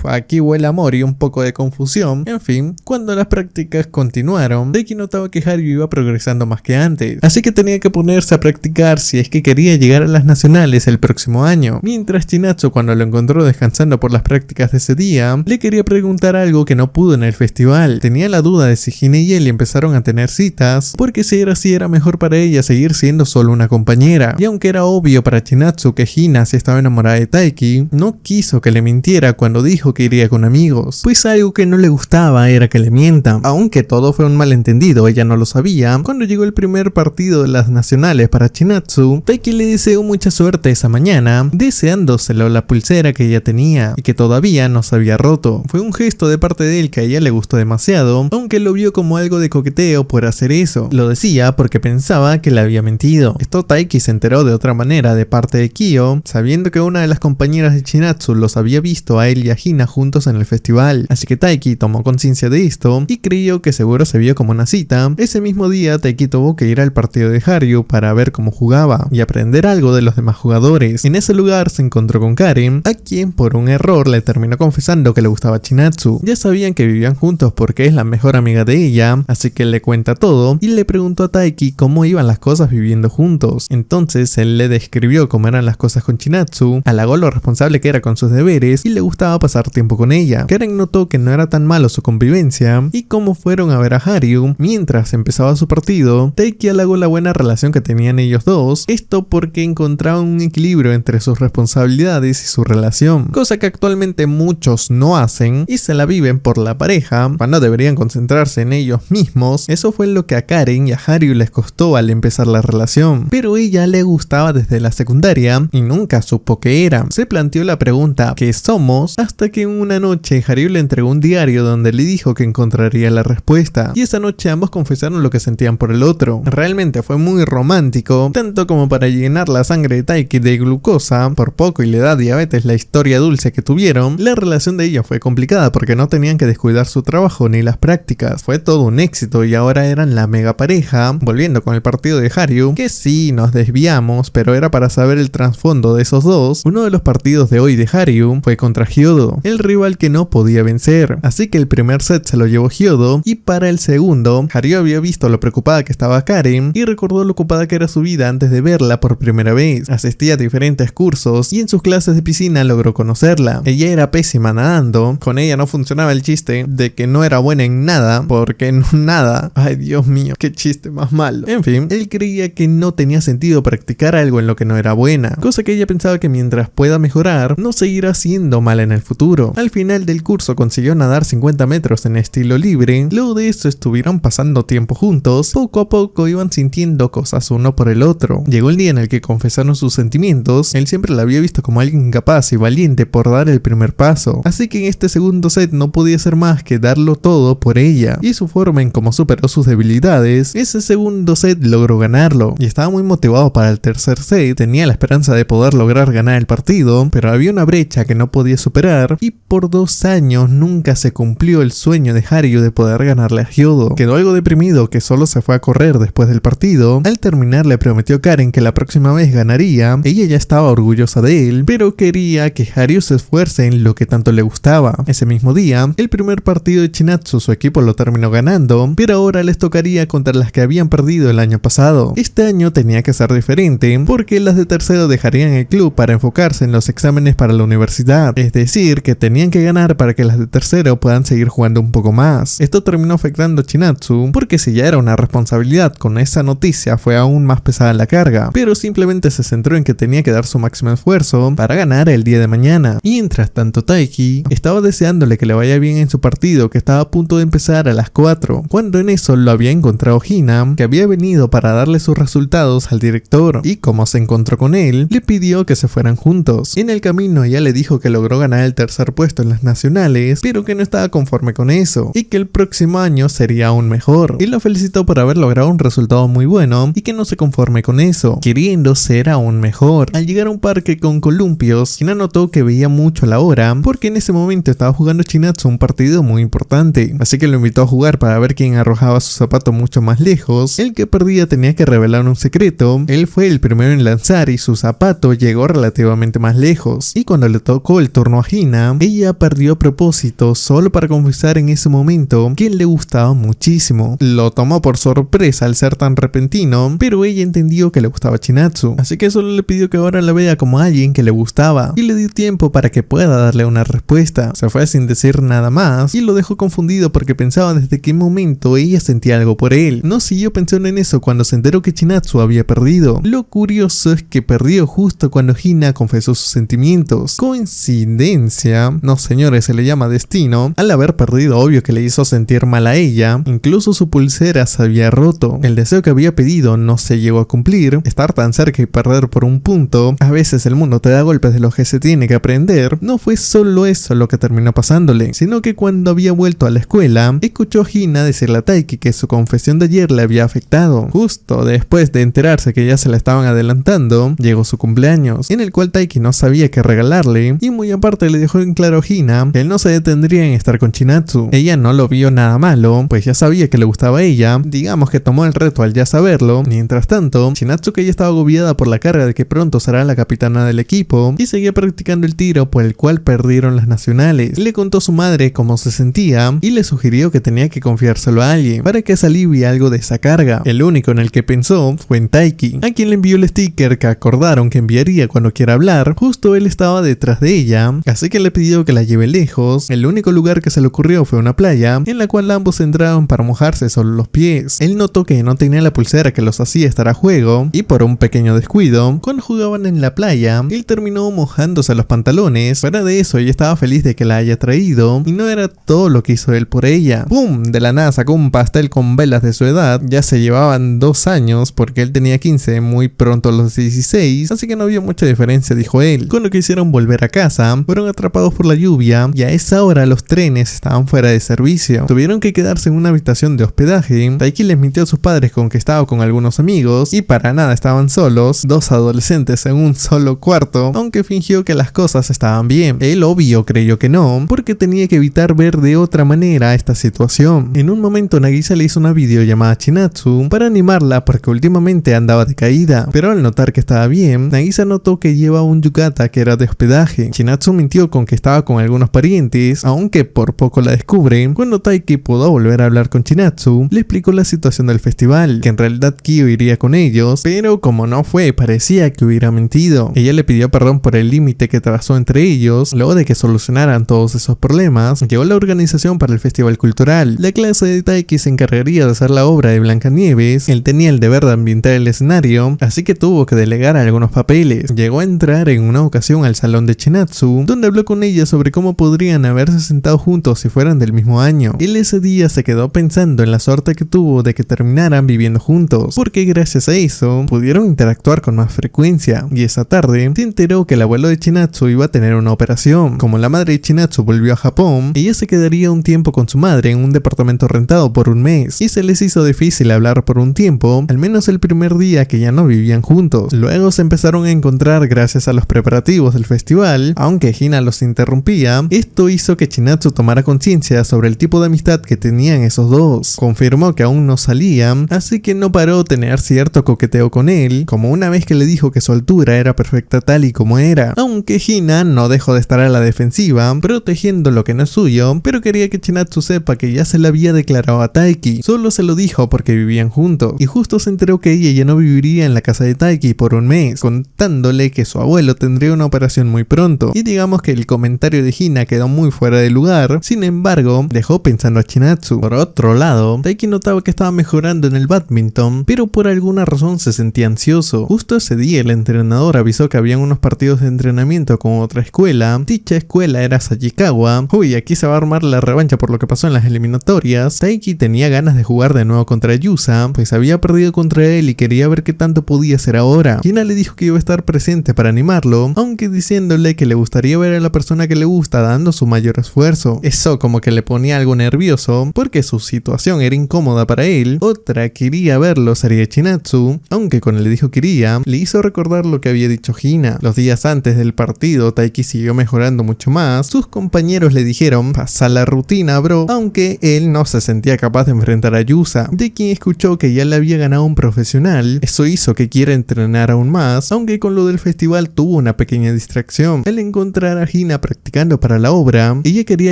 Aquí huele a amor y un poco de confusión. En fin, cuando las prácticas continuaron, Taiki notaba que Haruo iba progresando más que antes, así que tenía que ponerse a practicar si es que quería llegar a las nacionales el próximo año. Mientras Chinatsu, cuando lo encontró descansando por las prácticas de ese día, le quería preguntar algo que no pudo en el festival. Tenía la duda de si Hina y él empezaron a tener citas, porque si era así era mejor para ella seguir siendo solo una compañera. Y aunque era obvio para Chinatsu que Hina sí estaba enamorada de Taiki, no quiso que le mintiera cuando dijo que iría con amigos, pues algo que no le gustaba era que le mientan. Aunque todo fue un malentendido, ella no lo sabía. Cuando llegó el primer partido de las nacionales para Chinatsu, Taiki le deseó mucha suerte esa mañana, deseándoselo la pulsera que ella tenía y que todavía no se había roto. Fue un gesto de parte de él que a ella le gustó demasiado, aunque lo vio como algo de coqueteo por hacer eso. Lo decía porque pensaba que le había mentido. Esto Taiki se enteró de otra manera de parte de Kyo, sabiendo que una de las compañeras de Chinatsu los había visto a él y a Hina juntos en el festival. Así que Taiki tomó conciencia de esto y creyó que seguro se vio como una cita. Ese mismo día Taiki tuvo que ir al partido de Haruo para ver cómo jugaba y aprender algo de los demás jugadores. En ese lugar se encontró con Karen, a quien por un error le terminó confesando que le gustaba Chinatsu. Ya sabían que vivían juntos porque es la mejor amiga de ella, así que le cuenta todo y le preguntó a Taiki cómo iban las cosas viviendo juntos. Entonces él le describió cómo eran las cosas con Chinatsu, halagó lo responsable que era con sus deberes y le gustaba pasar tiempo con ella. Karen notó que no era tan malo su convivencia y cómo fueron a ver a Haruo mientras empezaba su partido. Taiki halagó la buena relación que tenían ellos dos, esto porque encontraban un equilibrio entre sus responsabilidades y su relación, cosa que actualmente muchos no hacen y se la viven por la pareja cuando deberían concentrarse en ellos mismos. Eso fue lo que a Karen y a Haruo les costó al empezar la relación, pero ella le gustaba desde la secundaria y nunca supo qué era. Se planteó la pregunta ¿qué somos? Hasta que una noche Haruo le entregó un diario donde le dijo que encontraría la respuesta, y esa noche ambos confesaron lo que sentían por el otro. Realmente fue muy romántico, tanto como para llenar la sangre de Taiki de glucosa, por poco y le da diabetes la historia dulce que tuvieron. La relación de ellos fue complicada porque no tenían que descuidar su trabajo ni las prácticas. Fue todo un éxito y ahora eran la mega pareja. Volviendo con el partido de Haruo, que sí nos desviamos, pero era para saber el trasfondo de esos dos. Uno de los partidos de hoy de Haruo fue contra Hyodo, el rival que no podía vencer, así que el primer set se lo llevó Hyodo y para el segundo, Haruo había visto lo preocupada que estaba Karen y recordó lo ocupada que era su vida antes de verla por primera vez. Asistía a diferentes cursos y en sus clases de piscina logró conocerla. Ella era pésima nadando, con ella no funcionaba el chiste de que no era buena en nada, porque no nada. Ay, Dios mío, qué chiste más malo. En fin, él creía que no tenía sentido practicar algo en lo que no era buena, cosa que ella pensaba que mientras pueda mejorar, no seguirá siendo mala en el futuro. Al final del curso consiguió nadar 50 metros en estilo libre. Luego de eso estuvieron pasando tiempo juntos. Poco a poco iban sintiendo cosas uno por el otro. Llegó el día en el que confesaron sus sentimientos. Él siempre la había visto como alguien capaz y valiente por dar el primer paso, así que en este segundo set no podía ser más que darlo todo por ella, y su forma en cómo superó sus debilidades, ese segundo set logró ganarlo y estaba muy motivado para el tercer set. Tenía la esperanza de poder lograr ganar el partido, pero había una brecha que no podía superar y por 2 años nunca se cumplió el sueño de Haruo de poder ganarle a Hyodo. Quedó algo deprimido que solo se fue a correr después del partido. Al terminar le prometió a Karen que la próxima vez ganaría. Ella ya estaba orgullosa de él, pero quería que Haruo se esfuerce en lo que tanto le gustaba. Ese mismo día, el primer partido de Chinatsu su equipo lo terminó ganando, pero ahora les tocaría contra las que habían perdido el año pasado. Este año tenía que ser diferente, porque las de tercero dejarían el club para enfocarse en los exámenes para la universidad, es decir, que tenían que ganar para que las de tercero puedan seguir jugando un poco más. Esto terminó afectando a Chinatsu, porque si ya era una responsabilidad, con esa noticia fue aún más pesada la carga, pero simplemente se centró en que tenía que dar su máximo esfuerzo para ganar el día de mañana. Mientras tanto Taiki estaba deseándole que le vaya bien en su partido, que estaba a punto de empezar a las 4, cuando en eso lo había encontrado Hina, que había venido para darle sus resultados al director, y como se encontró con él, le pidió que se fueran juntos. En el camino ella le dijo que logró ganar el tercer puesto en las nacionales, pero que no estaba conforme con eso, y que el próximo año sería aún mejor, y lo felicitó por haber logrado un resultado muy bueno, y que no se conforme con eso, queriendo ser aún mejor. Al llegar a un parque con columpios, Hina notó que veía mucho la hora porque en ese momento estaba jugando Chinatsu un partido muy importante, así que lo invitó a jugar para ver quién arrojaba su zapato mucho más lejos. El que perdía tenía que revelar un secreto. Él fue el primero en lanzar y su zapato llegó relativamente más lejos, y cuando le tocó el turno a Hina, ella perdió a propósito solo para confesar en ese momento que le gustaba muchísimo. Lo tomó por sorpresa al ser tan repentino, pero ella entendió que le gustaba Chinatsu, así que solo le pidió que ahora la vea como alguien que le gustaba y le dio tiempo para que pueda darle una respuesta. Se fue sin decir nada más y lo dejó confundido porque pensaba desde qué momento ella sentía algo por él. No siguió pensando en eso cuando se enteró que Chinatsu había perdido. Lo curioso es que perdió justo cuando Hina confesó sus sentimientos. ¿Coincidencia? No, señores, se le llama destino. Al haber perdido, obvio que le hizo sentir mal a ella. Incluso su pulsera se había roto. El deseo que había pedido no se llegó a cumplir. Estar tan cerca y perder por un punto. A veces el mundo te da golpes de los que se tiene que aprender. No fue solo eso lo que terminó pasándole, sino que cuando había vuelto a la escuela, escuchó a Hina decirle a Taiki que su confesión de ayer le había afectado. Justo después de enterarse que ya se la estaban adelantando, llegó su cumpleaños, en el cual Taiki no sabía qué regalarle, y muy aparte le dejó en claro a Hina que él no se detendría en estar con Chinatsu. Ella no lo vio nada malo, pues ya sabía que le gustaba a ella, digamos que tomó el reto al ya saberlo. Mientras tanto, Chinatsu, que ya estaba agobiada por la carga de que pronto será la capitana del equipo, y seguía practicando el tiro por el cual perdieron las nacionales, le contó a su madre cómo se sentía y le sugirió que tenía que confiárselo a alguien para que se alivie algo de esa carga. El único en el que pensó fue en Taiki, a quien le envió el sticker que acordaron que enviaría cuando quiera hablar. Justo él estaba detrás de ella, así que le pidió que la lleve lejos. El único lugar que se le ocurrió fue una playa, en la cual ambos entraron para mojarse solo los pies. Él notó que no tenía la pulsera que los hacía estar a juego, y por un pequeño descuido, cuando jugaban en la playa, él terminó mojándose los pantalones. Fuera de eso, ella estaba feliz de que la haya traído, y no era todo lo que hizo él por ella. ¡Pum! De la nada sacó un pastel con velas de su edad. Ya se llevaban 2 años porque él tenía 15, muy pronto los 16, así que no había mucha diferencia, dijo él. Cuando quisieron volver a casa, fueron atrapados por la lluvia y a esa hora los trenes estaban fuera de servicio. Tuvieron que quedarse en una habitación de hospedaje. Taiki les mintió a sus padres con que estaba con algunos amigos y para nada estaban solos, 2 adolescentes en un solo cuarto, aunque fingió que las cosas estaban bien. Él obvio creyó que no, porque tenía que evitar ver de otra manera esta situación. En un momento Nagisa le hizo una videollamada a Chinatsu para animarla porque últimamente andaba decaída, pero al notar que estaba bien, Nagisa notó que lleva un yukata que era de hospedaje. Chinatsu mintió con que estaba con algunos parientes, aunque por poco la descubre. Cuando Taiki pudo volver a hablar con Chinatsu, le explicó la situación del festival, que en realidad Kyo iría con ellos, pero como no fue, parecía que hubiera mentido. Ella le pidió perdón por el límite que trazó entre ellos. Luego de que solucionaran todos esos problemas, llegó la organización para el festival cultural. La clase de Taiki se encargaría de hacer la obra de Blancanieves. Él tenía el deber de ambientar el escenario, así que tuvo que delegar algunos papeles. Llegó a entrar en una ocasión al salón de Chinatsu, donde habló con ella sobre cómo podrían haberse sentado juntos si fueran del mismo año. Él ese día se quedó pensando en la suerte que tuvo de que terminaran viviendo juntos, porque gracias a eso pudieron interactuar con más frecuencia, y esa tarde se enteró que el abuelo de Chinatsu iba a tener una operación. Como la madre de Chinatsu volvió a Japón, ella se quedaría un tiempo con su madre en un departamento rentado por un mes, y se les hizo difícil hablar por un tiempo, al menos el primer día que ya no vivían juntos. Luego se empezaron a encontrar gracias a los preparativos del festival, aunque Hina los interrumpía. Esto hizo que Chinatsu tomara conciencia sobre el tipo de amistad que tenían esos dos. Confirmó que aún no salían, así que no paró de tener cierto coqueteo con él, como una vez que le dijo que su altura era perfecta tal y como era. Aunque Hina no dejó de estar a la defensiva, protegiendo lo que no es suyo, pero quería que Chinatsu sepa que ya se le había declarado a Taiki. Solo se lo dijo porque vivían juntos, y justo se enteró que ella ya no viviría en la casa de Taiki por un mes, contándole que su abuelo tendría una operación muy pronto, y digamos que el comentario de Hina quedó muy fuera de lugar. Sin embargo, dejó pensando a Chinatsu. Por otro lado, Taiki notaba que estaba mejorando en el badminton, pero por alguna razón se sentía ansioso. Justo ese día el entrenador avisó que habían unos partidos de entrenamiento con otra escuela. Dicha escuela era Sachikawa. Uy, aquí se va a armar la revancha por lo que pasó en las eliminatorias. Taiki tenía ganas de jugar de nuevo contra Yusa, pues había perdido contra él y quería ver qué tanto podía hacer ahora. Hina le dijo que iba a estar presente para animarlo, aunque diciéndole que le gustaría ver a la persona que le gusta dando su mayor esfuerzo. Eso como que le ponía algo nervioso, porque su situación era incómoda para él. Otra quería verlo sería Chinatsu, aunque cuando le dijo que iría, le hizo recordar lo lo que había dicho Hina. Los días antes del partido, Taiki siguió mejorando mucho más. Sus compañeros le dijeron, pasa la rutina, bro, aunque él no se sentía capaz de enfrentar a Yusa, de quien escuchó que ya le había ganado un profesional. Eso hizo que quiera entrenar aún más, aunque con lo del festival tuvo una pequeña distracción. Al encontrar a Hina practicando para la obra, ella quería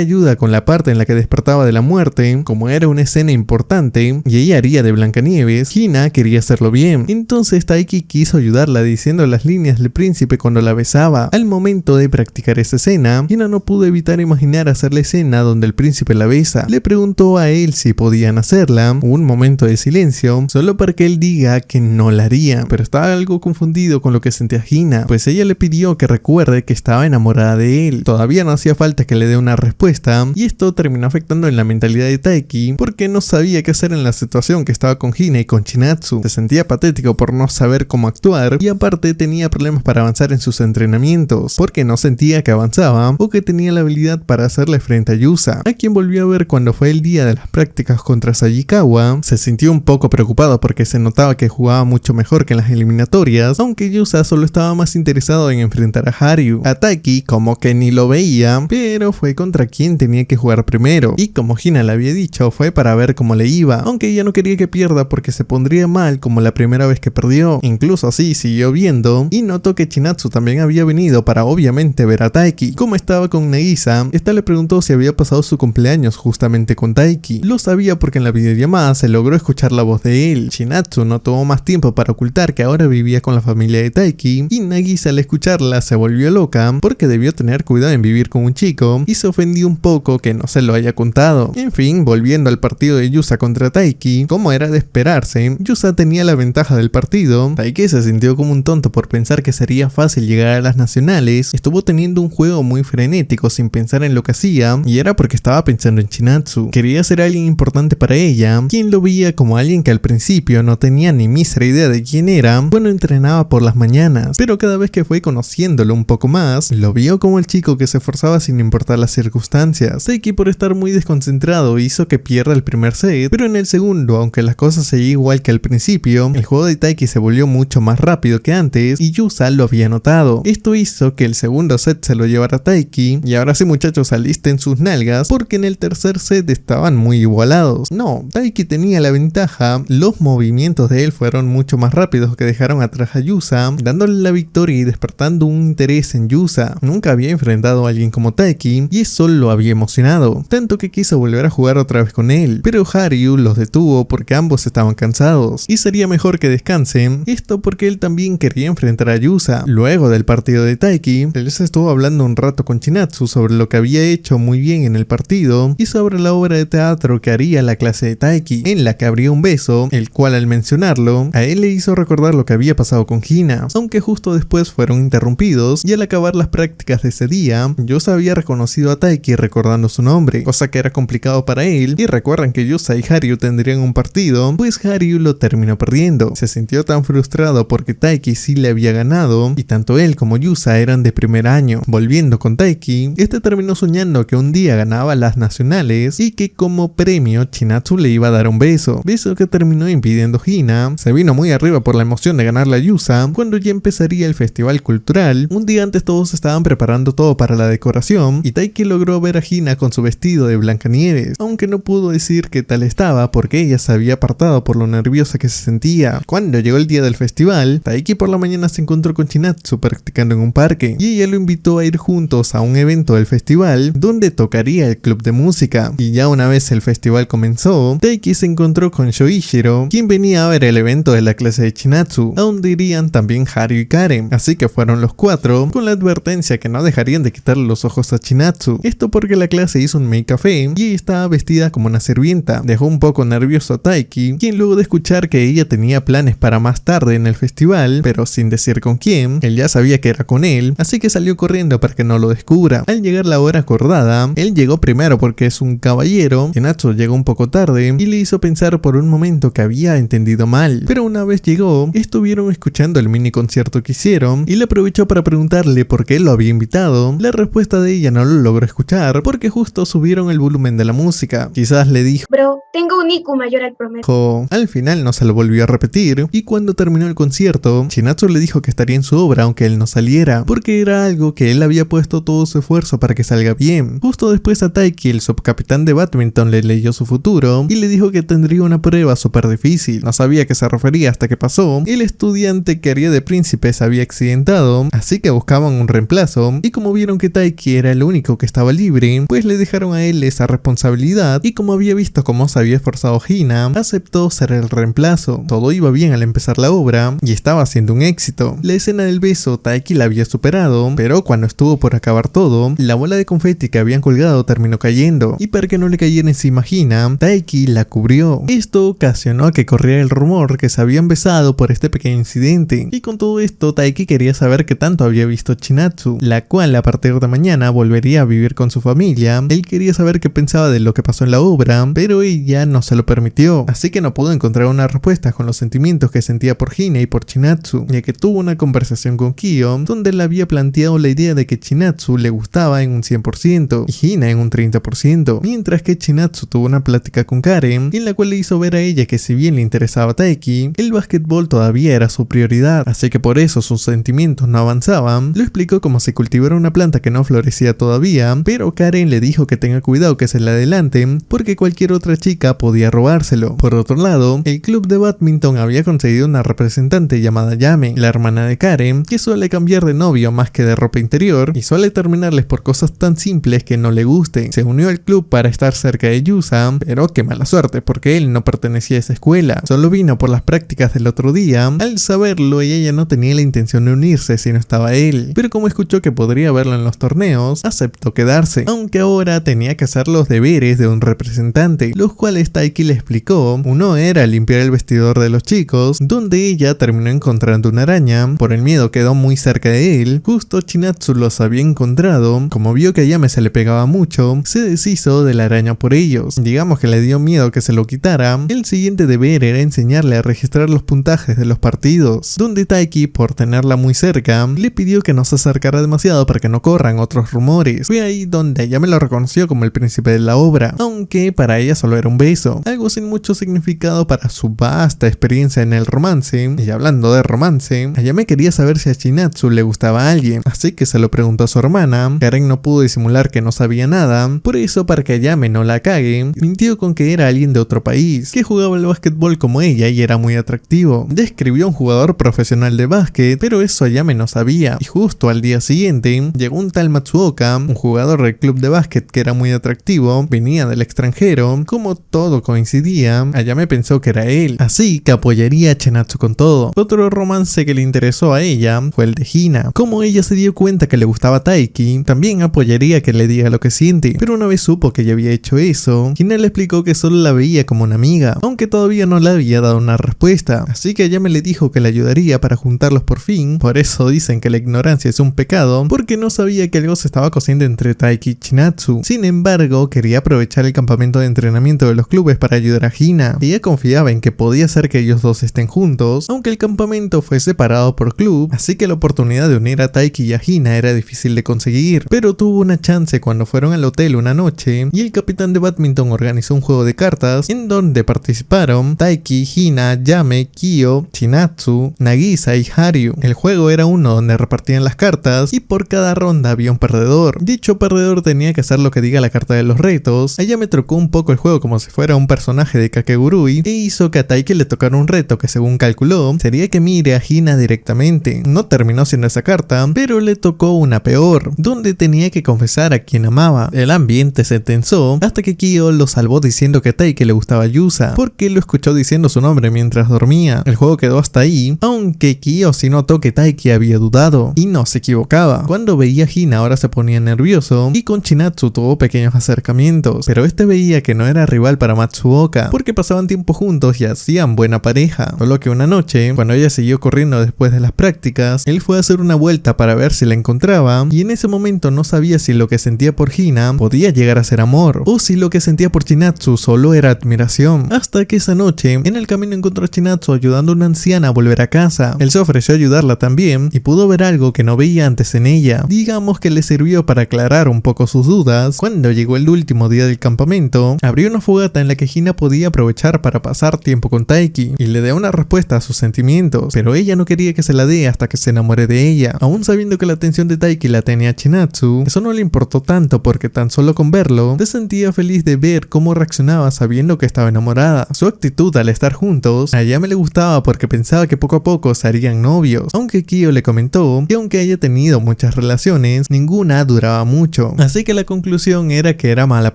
ayuda con la parte en la que despertaba de la muerte, como era una escena importante y ella haría de Blancanieves. Hina quería hacerlo bien, entonces Taiki quiso ayudarla diciendo las líneas del príncipe cuando la besaba. Al momento de practicar esa escena, Hina no pudo evitar imaginar hacer la escena donde el príncipe la besa. Le preguntó a él si podían hacerla. Un momento de silencio, solo para que él diga que no la haría, pero estaba algo confundido con lo que sentía Hina, pues ella le pidió que recuerde que estaba enamorada de él. Todavía no hacía falta que le dé una respuesta, y esto terminó afectando en la mentalidad de Taiki, porque no sabía qué hacer en la situación que estaba con Hina y con Chinatsu. Se sentía patético por no saber cómo actuar, y aparte tenía problemas para avanzar en sus entrenamientos, porque no sentía que avanzaba o que tenía la habilidad para hacerle frente a Yusa, a quien volvió a ver cuando fue el día de las prácticas contra Sayikawa. Se sintió un poco preocupado porque se notaba que jugaba mucho mejor que en las eliminatorias, aunque Yusa solo estaba más interesado en enfrentar a Haryu. A Taiki como que ni lo veía, pero fue contra quien tenía que jugar primero, y como Hina le había dicho, fue para ver cómo le iba, aunque ella no quería que pierda porque se pondría mal como la primera vez que perdió. Incluso así siguió viendo y notó que Chinatsu también había venido para obviamente ver a Taiki. Como estaba con Nagisa, esta le preguntó si había pasado su cumpleaños justamente con Taiki. Lo sabía porque en la videollamada se logró escuchar la voz de él. Chinatsu no tomó más tiempo para ocultar que ahora vivía con la familia de Taiki, y Nagisa al escucharla se volvió loca porque debió tener cuidado en vivir con un chico y se ofendió un poco que no se lo haya contado. En fin, volviendo al partido de Yusa contra Taiki, como era de esperarse, Yusa tenía la ventaja del partido. Taiki se sintió como un tonto por pensar que sería fácil llegar a las nacionales. Estuvo teniendo un juego muy frenético sin pensar en lo que hacía, y era porque estaba pensando en Chinatsu. Quería ser alguien importante para ella, quien lo veía como alguien que al principio no tenía ni mísera idea de quién era. Bueno, entrenaba por las mañanas, pero cada vez que fue conociéndolo un poco más, lo vio como el chico que se esforzaba sin importar las circunstancias. Taiki, por estar muy desconcentrado, hizo que pierda el primer set, pero en el segundo, aunque las cosas seguían igual que al principio, el juego de Taiki se volvió mucho más rápido que antes, y Yusa lo había notado. Esto hizo que el segundo set se lo llevara Taiki, y ahora sí, muchachos, alisten sus nalgas, porque en el tercer set estaban muy igualados. No, Taiki tenía la ventaja, los movimientos de él fueron mucho más rápidos que dejaron atrás a Yusa, dándole la victoria y despertando un interés en Yusa. Nunca había enfrentado a alguien como Taiki, y eso lo había emocionado, tanto que quiso volver a jugar otra vez con él, pero Haryu los detuvo porque ambos estaban cansados, y sería mejor que descansen, esto porque él también quería enfrentar a Yusa. Luego del partido de Taiki, él se estuvo hablando un rato con Chinatsu sobre lo que había hecho muy bien en el partido, y sobre la obra de teatro que haría la clase de Taiki, en la que habría un beso, el cual al mencionarlo, a él le hizo recordar lo que había pasado con Hina, aunque justo después fueron interrumpidos, y al acabar las prácticas de ese día, Yusa había reconocido a Taiki recordando su nombre, cosa que era complicado para él, y recuerdan que Yusa y Haryu tendrían un partido, pues Haryu lo terminó perdiendo. Se sintió tan frustrado porque Taiki sí le había ganado, y tanto él como Yusa eran de primer año. Volviendo con Taiki, este terminó soñando que un día ganaba las nacionales y que como premio Chinatsu le iba a dar un beso que terminó impidiendo Hina. Se vino muy arriba por la emoción de ganarle a Yusa cuando ya empezaría el festival cultural. Un día antes todos estaban preparando todo para la decoración, y Taiki logró ver a Hina con su vestido de Blancanieves, aunque no pudo decir qué tal estaba porque ella se había apartado por lo nerviosa que se sentía. Cuando llegó el día del festival, Taiki por la mañana se encontró con Chinatsu practicando en un parque, y ella lo invitó a ir juntos a un evento del festival donde tocaría el club de música. Y ya una vez el festival comenzó, Taiki se encontró con Shoichiro, quien venía a ver el evento de la clase de Chinatsu, a donde irían también Haryu y Karen, así que fueron los cuatro, con la advertencia que no dejarían de quitarle los ojos a Chinatsu. Esto porque la clase hizo un make-café y ella estaba vestida como una sirvienta. Dejó un poco nervioso a Taiki, quien luego de escuchar que ella tenía planes para más tarde en el festival, pero sin decir con quién, él ya sabía que era con él, así que salió corriendo para que no lo descubra. Al llegar la hora acordada, él llegó primero porque es un caballero. Chinatsu llegó un poco tarde y le hizo pensar por un momento que había entendido mal, pero una vez llegó, estuvieron escuchando el mini concierto que hicieron, y le aprovechó para preguntarle por qué lo había invitado. La respuesta de ella no lo logró escuchar porque justo subieron el volumen de la música. Quizás le dijo: bro, tengo un IQ mayor al promedio. Al final no se lo volvió a repetir, y cuando terminó el concierto, Chinatsu le le dijo que estaría en su obra aunque él no saliera, porque era algo que él había puesto todo su esfuerzo para que salga bien. Justo después a Taiki, el subcapitán de badminton, le leyó su futuro y le dijo que tendría una prueba súper difícil. No sabía a qué se refería hasta que pasó. El estudiante que haría de príncipe se había accidentado, así que buscaban un reemplazo, y como vieron que Taiki era el único que estaba libre, pues le dejaron a él esa responsabilidad, y como había visto cómo se había esforzado Hina, aceptó ser el reemplazo. Todo iba bien al empezar la obra y estaba siendo un éxito. La escena del beso Taiki la había superado, pero cuando estuvo por acabar todo, la bola de confeti que habían colgado terminó cayendo, y para que no le cayera encima Hina, Taiki la cubrió. Esto ocasionó a que corriera el rumor que se habían besado por este pequeño incidente, y con todo esto Taiki quería saber qué tanto había visto Chinatsu, la cual a partir de mañana volvería a vivir con su familia. Él quería saber qué pensaba de lo que pasó en la obra, pero ella no se lo permitió, así que no pudo encontrar una respuesta con los sentimientos que sentía por Hina y por Chinatsu, ya que tuvo una conversación con Kyo donde le había planteado la idea de que Chinatsu le gustaba en un 100% y Hina en un 30%, mientras que Chinatsu tuvo una plática con Karen en la cual le hizo ver a ella que si bien le interesaba a Taiki, el básquetbol todavía era su prioridad, así que por eso sus sentimientos no avanzaban. Lo explicó como si cultivara una planta que no florecía todavía, pero Karen le dijo que tenga cuidado que se le adelante porque cualquier otra chica podía robárselo. Por otro lado, el club de badminton había conseguido una representante llamada Yame, la hermana de Karen, que suele cambiar de novio más que de ropa interior y suele terminarles por cosas tan simples que no le gusten. Se unió al club para estar cerca de Yusa, pero qué mala suerte porque él no pertenecía a esa escuela, solo vino por las prácticas del otro día. Al saberlo, ella no tenía la intención de unirse si no estaba él, pero como escuchó que podría verlo en los torneos, aceptó quedarse, aunque ahora tenía que hacer los deberes de un representante, los cuales Taiki le explicó. Uno era limpiar el vestidor de los chicos, donde ella terminó encontrando una araña. Por el miedo quedó muy cerca de él. Justo Chinatsu los había encontrado. Como vio que a Yame se le pegaba mucho, se deshizo de la araña por ellos. Digamos que le dio miedo que se lo quitara. El siguiente deber era enseñarle a registrar los puntajes de los partidos, donde Taiki, por tenerla muy cerca, le pidió que no se acercara demasiado para que no corran otros rumores. Fue ahí donde Yame lo reconoció como el príncipe de la obra, aunque para ella solo era un beso, algo sin mucho significado para su vasta experiencia en el romance. Y hablando de romance, Ayame quería saber si a Chinatsu le gustaba a alguien, así que se lo preguntó a su hermana. Karen no pudo disimular que no sabía nada, por eso, para que Ayame no la cague, mintió con que era alguien de otro país, que jugaba el básquetbol como ella y era muy atractivo. Describió a un jugador profesional de básquet, pero eso Ayame no sabía, y justo al día siguiente llegó un tal Matsuoka, un jugador del club de básquet que era muy atractivo, venía del extranjero. Como todo coincidía, Ayame pensó que era él, así que apoyaría a Chinatsu con todo. Otro romance que le interesó a ella fue el de Hina. Como ella se dio cuenta que le gustaba Taiki, también apoyaría que le diga lo que siente, pero una vez supo que ella había hecho eso, Hina le explicó que solo la veía como una amiga, aunque todavía no le había dado una respuesta, así que Ayame le dijo que le ayudaría para juntarlos por fin. Por eso dicen que la ignorancia es un pecado, porque no sabía que algo se estaba cociendo entre Taiki y Chinatsu. Sin embargo, quería aprovechar el campamento de entrenamiento de los clubes para ayudar a Hina. Ella confiaba en que podía ser que ellos dos estén juntos, aunque el campamento fue separado por club, así que la oportunidad de unir a Taiki y a Hina era difícil de conseguir, pero tuvo una chance cuando fueron al hotel una noche y el capitán de badminton organizó un juego de cartas en donde participaron Taiki, Hina, Yame, Kyo, Chinatsu, Nagisa y Haryu. El juego era uno donde repartían las cartas y por cada ronda había un perdedor. Dicho perdedor tenía que hacer lo que diga la carta de los retos. Ella me trocó un poco el juego como si fuera un personaje de Kakegurui e hizo que a Taiki le tocara un reto que, según calculó, sería que mire a Hina directamente. No terminó siendo esa carta, pero le tocó una peor, donde tenía que confesar a quien amaba. El ambiente se tensó hasta que Kyo lo salvó diciendo que a Taiki le gustaba Yusa, porque lo escuchó diciendo su nombre mientras dormía. El juego quedó hasta ahí, aunque Kyo sí notó que Taiki había dudado, y no se equivocaba. Cuando veía a Hina ahora se ponía nervioso, y con Chinatsu tuvo pequeños acercamientos, pero este veía que no era rival para Matsuoka, porque pasaban tiempo juntos y hacían buena pareja. Solo que una noche, cuando ella siguió corriendo después de las prácticas, él fue a hacer una vuelta para ver si la encontraba, y en ese momento no sabía si lo que sentía por Hina podía llegar a ser amor, o si lo que sentía por Chinatsu solo era admiración. Hasta que esa noche, en el camino encontró a Chinatsu ayudando a una anciana a volver a casa. Él se ofreció a ayudarla también, y pudo ver algo que no veía antes en ella. Digamos que le sirvió para aclarar un poco sus dudas. Cuando llegó el último día del campamento, abrió una fogata en la que Hina podía aprovechar para pasar tiempo con Taiki, y le dio una respuesta a sus sentimientos, pero ella no quería que se la dé hasta que se enamore de ella. Aún sabiendo que la atención de Taiki la tenía Chinatsu, eso no le importó tanto porque tan solo con verlo, se sentía feliz de ver cómo reaccionaba sabiendo que estaba enamorada. Su actitud al estar juntos, a Ayame le gustaba porque pensaba que poco a poco se harían novios, aunque Kyo le comentó que aunque haya tenido muchas relaciones, ninguna duraba mucho, así que la conclusión era que era mala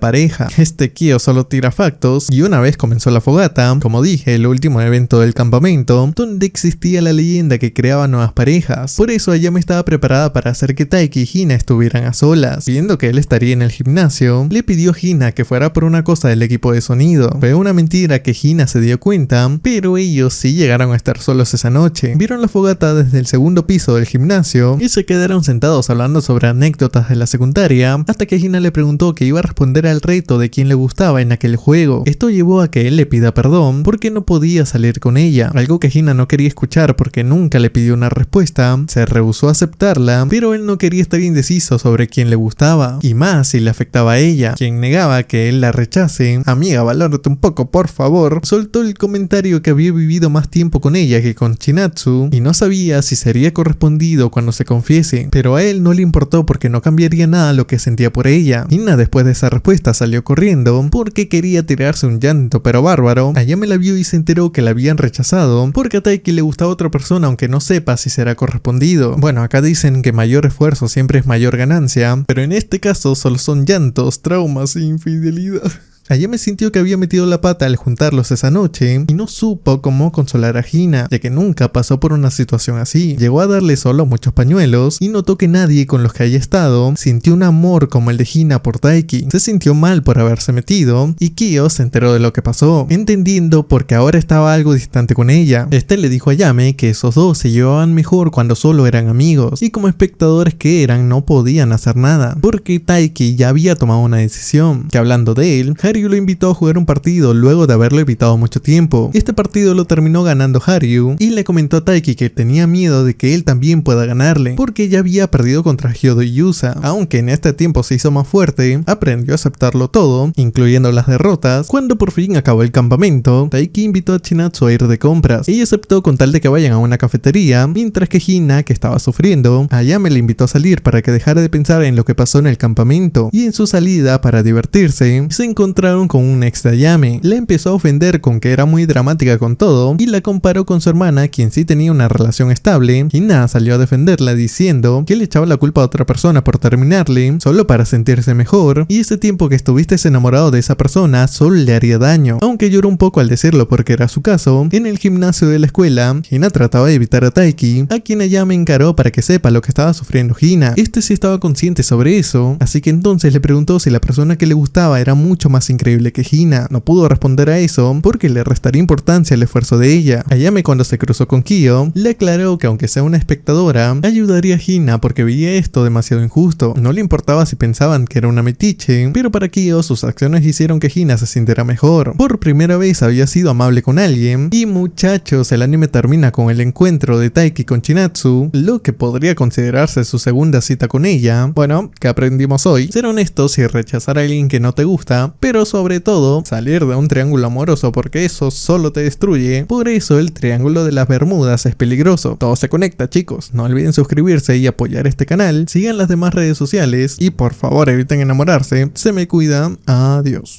pareja. Kyo solo tira factos y una vez comenzó la fogata, como dije, el último evento del campamento, donde existía la leyenda que creaba nuevas parejas. Por eso Ayame estaba preparada para hacer que Taiki y Hina estuvieran a solas. Viendo que él estaría en el gimnasio, le pidió a Hina que fuera por una cosa del equipo de sonido. Fue una mentira que Hina se dio cuenta, pero ellos sí llegaron a estar solos esa noche. Vieron la fogata desde el segundo piso del gimnasio y se quedaron sentados hablando sobre anécdotas de la secundaria, hasta que Hina le preguntó que iba a responder al reto de quién le gustaba en aquel juego. Esto llevó a que él le pida perdón porque no podía salir con ella, algo que Hina no quería escuchar porque nunca le pidió una respuesta, se rehusó a aceptarla, pero él no quería estar indeciso sobre quién le gustaba, y más si le afectaba a ella, quien negaba que él la rechace. Amiga, valórate un poco por favor. Soltó el comentario que había vivido más tiempo con ella que con Chinatsu y no sabía si sería correspondido cuando se confiese, pero a él no le importó porque no cambiaría nada lo que sentía por ella. Hina después de esa respuesta salió corriendo porque quería tirarse un llanto pero bárbaro. Ayame la vio y se enteró que la habían rechazado porque a Taiki le gustaba otra persona aunque no sepa si será correspondido. Bueno, acá dicen que mayor esfuerzo siempre es mayor ganancia, pero en este caso solo son llantos, traumas e infidelidad. Ayame sintió que había metido la pata al juntarlos esa noche y no supo cómo consolar a Hina, ya que nunca pasó por una situación así. Llegó a darle solo muchos pañuelos y notó que nadie con los que haya estado sintió un amor como el de Hina por Taiki. Se sintió mal por haberse metido y Kyo se enteró de lo que pasó, entendiendo porque ahora estaba algo distante con ella. Le dijo a Ayame que esos dos se llevaban mejor cuando solo eran amigos y como espectadores que eran no podían hacer nada, porque Taiki ya había tomado una decisión, que hablando de él, Haryu lo invitó a jugar un partido luego de haberlo evitado mucho tiempo. Este partido lo terminó ganando Haryu y le comentó a Taiki que tenía miedo de que él también pueda ganarle, porque ya había perdido contra Hyodo y Yusa. Aunque en este tiempo se hizo más fuerte, aprendió a aceptarlo todo, incluyendo las derrotas. Cuando por fin acabó el campamento, Taiki invitó a Chinatsu a ir de compras. Ella aceptó con tal de que vayan a una cafetería, mientras que Hina, que estaba sufriendo, Ayame le invitó a salir para que dejara de pensar en lo que pasó en el campamento, y en su salida para divertirse, se encontraron con un ex de Ayame. Le empezó a ofender con que era muy dramática con todo y la comparó con su hermana, quien sí tenía una relación estable. Hina salió a defenderla diciendo que le echaba la culpa a otra persona por terminarle solo para sentirse mejor, y ese tiempo que estuviste enamorado de esa persona solo le haría daño. Aunque lloró un poco al decirlo porque era su caso, en el gimnasio de la escuela, Hina trataba de evitar a Taiki, a quien Ayame encaró para que sepa lo que estaba sufriendo Hina. Sí estaba consciente sobre eso, así que entonces le preguntó si la persona que le gustaba era mucho más increíble que Hina. No pudo responder a eso porque le restaría importancia al esfuerzo de ella. Ayame, cuando se cruzó con Kyo, le aclaró que aunque sea una espectadora, ayudaría a Hina porque veía esto demasiado injusto. No le importaba si pensaban que era una metiche, pero para Kyo sus acciones hicieron que Hina se sintiera mejor. Por primera vez había sido amable con alguien, y muchachos, el anime termina con el encuentro de Taiki con Chinatsu, lo que podría considerarse su segunda cita con ella. Bueno, ¿qué aprendimos hoy? Ser honestos y rechazar a alguien que no te gusta, pero sobre todo, salir de un triángulo amoroso porque eso solo te destruye. Por eso el triángulo de las Bermudas es peligroso. Todo se conecta, chicos. No olviden suscribirse y apoyar este canal. Sigan las demás redes sociales y por favor eviten enamorarse. Se me cuidan. Adiós.